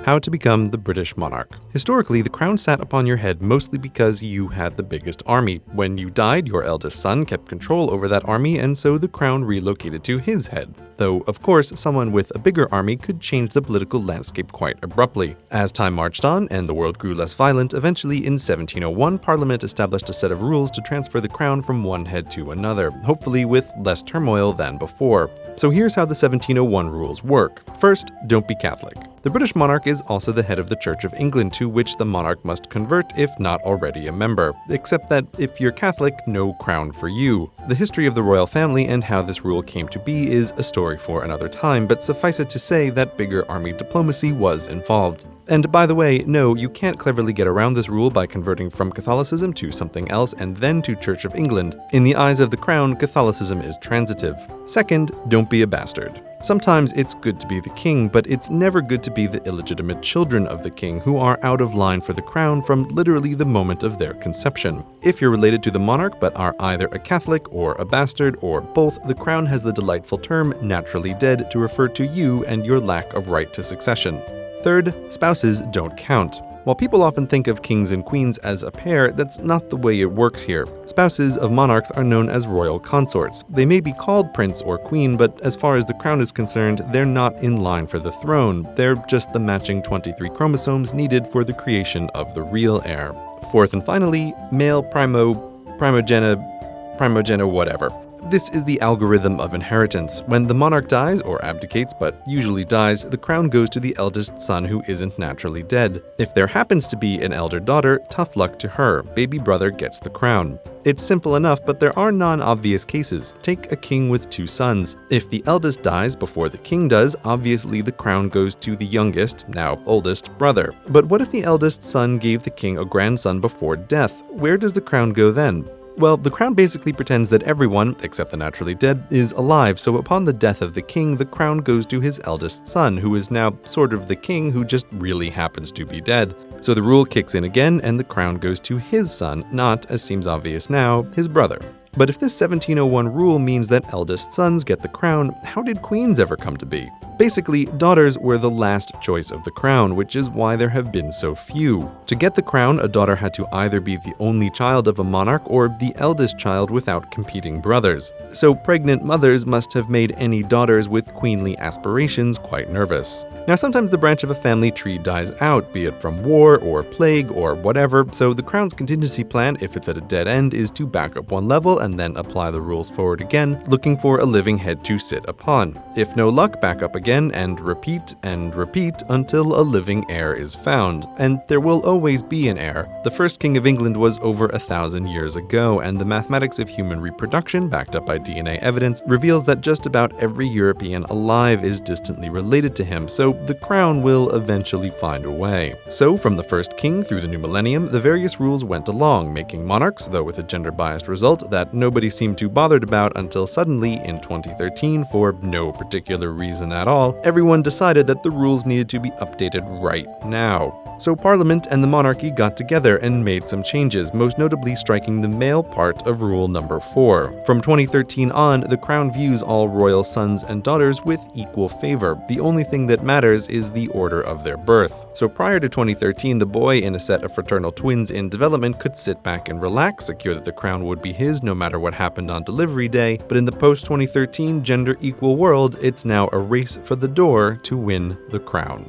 How to become the British monarch. Historically, the crown sat upon your head mostly because you had the biggest army. When you died, your eldest son kept control over that army, and so the crown relocated to his head. Though, of course, someone with a bigger army could change the political landscape quite abruptly. As time marched on and the world grew less violent, eventually in 1701, Parliament established a set of rules to transfer the crown from one head to another, hopefully with less turmoil than before. So here's how the 1701 rules work. First, don't be Catholic. The British monarch is also the head of the Church of England, to which the monarch must convert if not already a member. Except that if you're Catholic, no crown for you. The history of the royal family and how this rule came to be is a story for another time, but suffice it to say that bigger army diplomacy was involved. And by the way, no, you can't cleverly get around this rule by converting from Catholicism to something else and then to Church of England. In the eyes of the crown, Catholicism is transitive. Second, don't be a bastard. Sometimes it's good to be the king, but it's never good to be the illegitimate children of the king who are out of line for the crown from literally the moment of their conception. If you're related to the monarch but are either a Catholic or a bastard or both, the crown has the delightful term naturally dead to refer to you and your lack of right to succession. Third, spouses don't count. While people often think of kings and queens as a pair, that's not the way it works here. Spouses of monarchs are known as royal consorts. They may be called prince or queen, but as far as the crown is concerned, they're not in line for the throne. They're just the matching 23 chromosomes needed for the creation of the real heir. Fourth and finally, male primogenitor whatever. This is the algorithm of inheritance. When the monarch dies, or abdicates, but usually dies, the crown goes to the eldest son who isn't naturally dead. If there happens to be an elder daughter, tough luck to her. Baby brother gets the crown. It's simple enough, but there are non-obvious cases. Take a king with two sons. If the eldest dies before the king does, obviously the crown goes to the youngest, now oldest, brother. But what if the eldest son gave the king a grandson before death? Where does the crown go then? Well, the crown basically pretends that everyone, except the naturally dead, is alive, so upon the death of the king, the crown goes to his eldest son, who is now sort of the king who just really happens to be dead. So the rule kicks in again, and the crown goes to his son, not, as seems obvious now, his brother. But if this 1701 rule means that eldest sons get the crown, how did queens ever come to be? Basically, daughters were the last choice of the crown, which is why there have been so few. To get the crown, a daughter had to either be the only child of a monarch or the eldest child without competing brothers. So pregnant mothers must have made any daughters with queenly aspirations quite nervous. Now, sometimes the branch of a family tree dies out, be it from war or plague or whatever, so the crown's contingency plan, if it's at a dead end, is to back up one level and then apply the rules forward again, looking for a living head to sit upon. If no luck, back up again and repeat until a living heir is found. And there will always be an heir. The first king of England was over 1,000 years ago, and the mathematics of human reproduction, backed up by DNA evidence, reveals that just about every European alive is distantly related to him, so the crown will eventually find a way. So, from the first king through the new millennium, the various rules went along, making monarchs, though with a gender-biased result, that nobody seemed too bothered about until suddenly, in 2013, for no particular reason at all, everyone decided that the rules needed to be updated right now. So Parliament and the monarchy got together and made some changes, most notably striking the male part of rule number 4. From 2013 on, the crown views all royal sons and daughters with equal favor. The only thing that matters is the order of their birth. So prior to 2013, the boy in a set of fraternal twins in development could sit back and relax, secure that the crown would be his no matter what happened on delivery day, but in the post-2013 gender equal world, it's now a race for the door to win the crown.